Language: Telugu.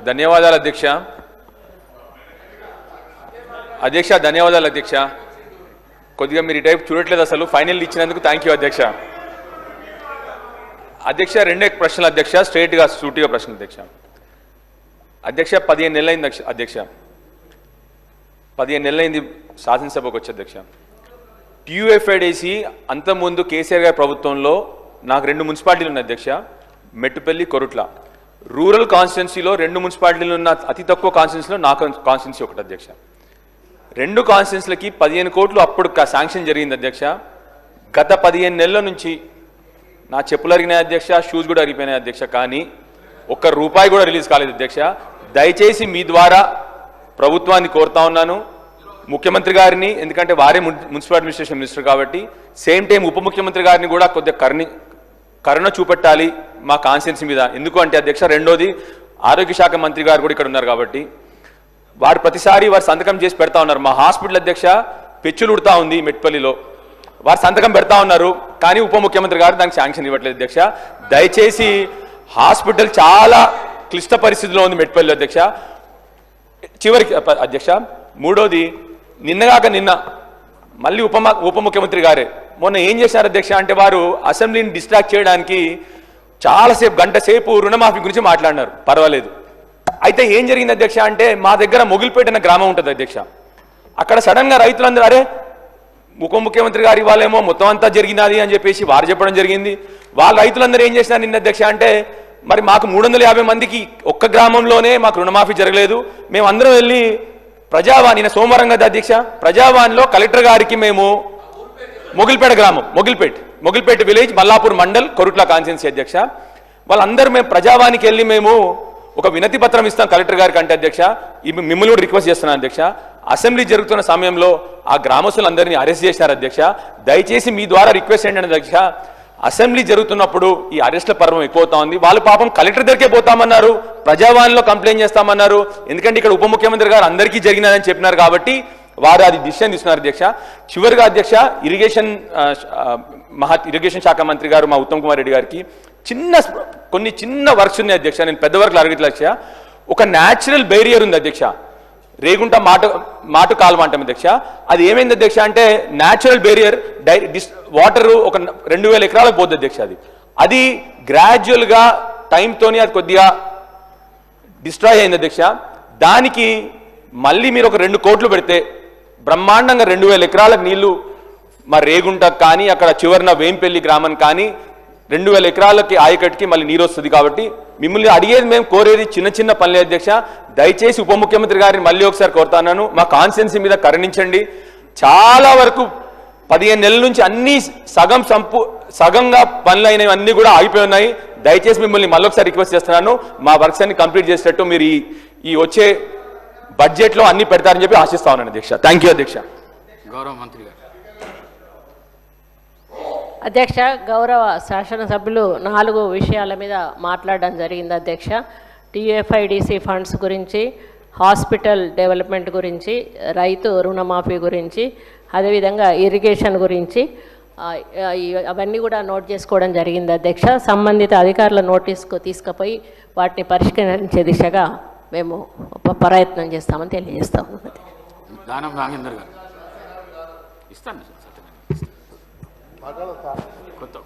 ధన్యవాదాలు అధ్యక్ష. అధ్యక్ష ధన్యవాదాలు అధ్యక్ష. కొద్దిగా మీరు ఈ టైప్ చూడట్లేదు అసలు. ఫైనల్ ఇచ్చినందుకు థ్యాంక్ యూ అధ్యక్ష. అధ్యక్ష రెండే ప్రశ్నలు అధ్యక్ష, స్ట్రైట్గా సూటిగా ప్రశ్న అధ్యక్ష. అధ్యక్ష 15 నెలలైంది అధ్యక్ష, 15 నెలలైంది శాసనసభకు వచ్చి అధ్యక్ష. టీయూఎఫ్ఐడిసి అంతకుముందు కేసీఆర్ గారి ప్రభుత్వంలో నాకు 2 మున్సిపాలిటీలు ఉన్నాయి అధ్యక్ష, మెట్టుపల్లి, కొరుట్ల. రూరల్ కాన్స్టిట్యున్సీలో 2 మున్సిపాలిటీలు ఉన్న అతి తక్కువ కాన్స్టిట్యున్సీలో నా కాన్స్టిట్యున్సీ ఒకటి అధ్యక్ష. 2 కాన్స్టిట్యున్సీలకి 15 కోట్లు అప్పుడు శాంక్షన్ జరిగింది అధ్యక్ష. గత 15 నెలల నుంచి నా చెప్పులు అరిగినాయి అధ్యక్ష, షూస్ కూడా అరిగిపోయినాయి అధ్యక్ష, కానీ ₹1 కూడా రిలీజ్ కాలేదు అధ్యక్ష. దయచేసి మీ ద్వారా ప్రభుత్వాన్ని కోరుతా ఉన్నాను, ముఖ్యమంత్రి గారిని, ఎందుకంటే వారే మున్సిపల్ అడ్మినిస్ట్రేషన్ మినిస్టర్ కాబట్టి, సేమ్ టైం ఉప ముఖ్యమంత్రి గారిని కూడా కొద్దిగా కరుణ చూపెట్టాలి మా కాన్స్టిట్యున్సీ మీద. ఎందుకు అంటే అధ్యక్ష, రెండోది ఆరోగ్య శాఖ మంత్రి గారు కూడా ఇక్కడ ఉన్నారు కాబట్టి వారు ప్రతిసారి వారు సంతకం చేసి పెడతా ఉన్నారు. మా హాస్పిటల్ అధ్యక్ష పెచ్చులు ఉడతా ఉంది మెట్పల్లిలో, వారు సంతకం పెడతా ఉన్నారు కానీ ఉప ముఖ్యమంత్రి గారు దానికి శాంక్షన్ ఇవ్వట్లేదు అధ్యక్ష. దయచేసి హాస్పిటల్ చాలా క్లిష్ట పరిస్థితిలో ఉంది మెట్పల్లి అధ్యక్ష. చివరికి అధ్యక్ష, మూడోది నిన్నగాక నిన్న మళ్ళీ ఉప ముఖ్యమంత్రి గారే మొన్న ఏం చేశారు అధ్యక్ష అంటే, వారు అసెంబ్లీని డిస్ట్రాక్ట్ చేయడానికి చాలాసేపు గంట సేపు రుణమాఫీ గురించి మాట్లాడినారు. పర్వాలేదు. అయితే ఏం జరిగింది అధ్యక్ష అంటే, మా దగ్గర మొగిలిపేట అనే గ్రామం ఉంటుంది అధ్యక్ష. అక్కడ సడన్గా రైతులందరూ అరే ఉప ముఖ్యమంత్రి గారి వాళ్ళేమో మొత్తం అంతా జరిగినది అని చెప్పేసి వారు చెప్పడం జరిగింది. వాళ్ళ రైతులందరూ ఏం చేసినారు నిన్న అధ్యక్ష అంటే, మరి మాకు 350 మందికి ఒక్క గ్రామంలోనే మాకు రుణమాఫీ జరగలేదు, మేము అందరం వెళ్ళి ప్రజావాణి సోమవారం కదా అధ్యక్ష, ప్రజావాణిలో కలెక్టర్ గారికి మేము మొగిలిపేట గ్రామం, మొగిలిపేట విలేజ్, మల్లాపూర్ మండల్, కొరుట్ల కాన్స్టిట్యున్సీ అధ్యక్ష, వాళ్ళందరూ మేము ప్రజావాణికి వెళ్ళి మేము ఒక వినతి పత్రం ఇస్తాం కలెక్టర్ గారికి అంటే అధ్యక్ష, మిమ్మల్ని కూడా రిక్వెస్ట్ చేస్తున్నాను అధ్యక్ష, అసెంబ్లీ జరుగుతున్న సమయంలో ఆ గ్రామస్తులందరినీ అరెస్ట్ చేశారు అధ్యక్ష. దయచేసి మీ ద్వారా రిక్వెస్ట్ ఏంటంటే అధ్యక్ష, అసెంబ్లీ జరుగుతున్నప్పుడు ఈ అరెస్ట్ల పర్వం ఎక్కువవుతా ఉంది. వాళ్ళు పాపం కలెక్టర్ దగ్గరికే పోతామన్నారు, ప్రజావాణిలో కంప్లైంట్ చేస్తామన్నారు, ఎందుకంటే ఇక్కడ ఉప ముఖ్యమంత్రి గారు అందరికీ జరిగినదని చెప్పినారు కాబట్టి వారు అది డిసిషన్ తీసుకున్నారు అధ్యక్ష. చివరిగా అధ్యక్ష, ఇరిగేషన్ శాఖ మంత్రి గారు మా ఉత్తమ్ కుమార్ రెడ్డి గారికి కొన్ని చిన్న వర్క్స్ ఉన్నాయి అధ్యక్ష, నేను పెద్ద వర్క్లు అడగట్లే. ఒక న్యాచురల్ బేరియర్ ఉంది అధ్యక్ష, రేగుంట మాటు కాలువ అంటాం అధ్యక్ష. అది ఏమైంది అధ్యక్ష అంటే, న్యాచురల్ బేరియర్ వాటర్ ఒక 2000 ఎకరాలకు పోద్ది అధ్యక్ష. అది గ్రాడ్యువల్గా టైంతోని అది కొద్దిగా డిస్ట్రాయ్ అయింది అధ్యక్ష. దానికి మళ్ళీ మీరు ఒక 2 కోట్లు పెడితే బ్రహ్మాండంగా 2000 ఎకరాలకు నీళ్లు మా రేగుంటకు కానీ అక్కడ చివరిన వేంపల్లి గ్రామం కానీ 2000 ఎకరాలకి ఆయకట్టుకి మళ్ళీ నీరు వస్తుంది. కాబట్టి మిమ్మల్ని అడిగేది, మేము కోరేది చిన్న పనులే అధ్యక్ష. దయచేసి ఉప ముఖ్యమంత్రి గారిని మళ్ళీ ఒకసారి కోరుతాను, మా కాన్స్టిట్యున్సీ మీద కరుణించండి. చాలా వరకు 15 నెలల నుంచి అన్ని సగంగా పనులు అయినవి అన్నీ కూడా ఆగిపోయి ఉన్నాయి. దయచేసి మిమ్మల్ని మళ్ళీ ఒకసారి రిక్వెస్ట్ చేస్తున్నాను, మా వర్క్స్ అన్ని కంప్లీట్ చేసేటట్టు మీరు ఈ వచ్చే బడ్జెట్లో అన్ని పెడతారని చెప్పి ఆశిస్తా ఉన్నాను అధ్యక్ష. థ్యాంక్ యూ అధ్యక్ష. గౌరవ మంత్రి గారు. అధ్యక్ష, గౌరవ శాసనసభ్యులు 4 విషయాల మీద మాట్లాడడం జరిగింది అధ్యక్ష. టీఎఫ్ఐడిసి ఫండ్స్ గురించి, హాస్పిటల్ డెవలప్మెంట్ గురించి, రైతు రుణమాఫీ గురించి, అదేవిధంగా ఇరిగేషన్ గురించి, అవన్నీ కూడా నోట్ చేసుకోవడం జరిగింది అధ్యక్ష. సంబంధిత అధికారుల నోటీస్కు తీసుకుపోయి వాటిని పరిష్కరించే దిశగా మేము ప్రయత్నం చేస్తామని తెలియజేస్తాం. దానం నాగేందర్ గారు ఇస్తాను. కొత్త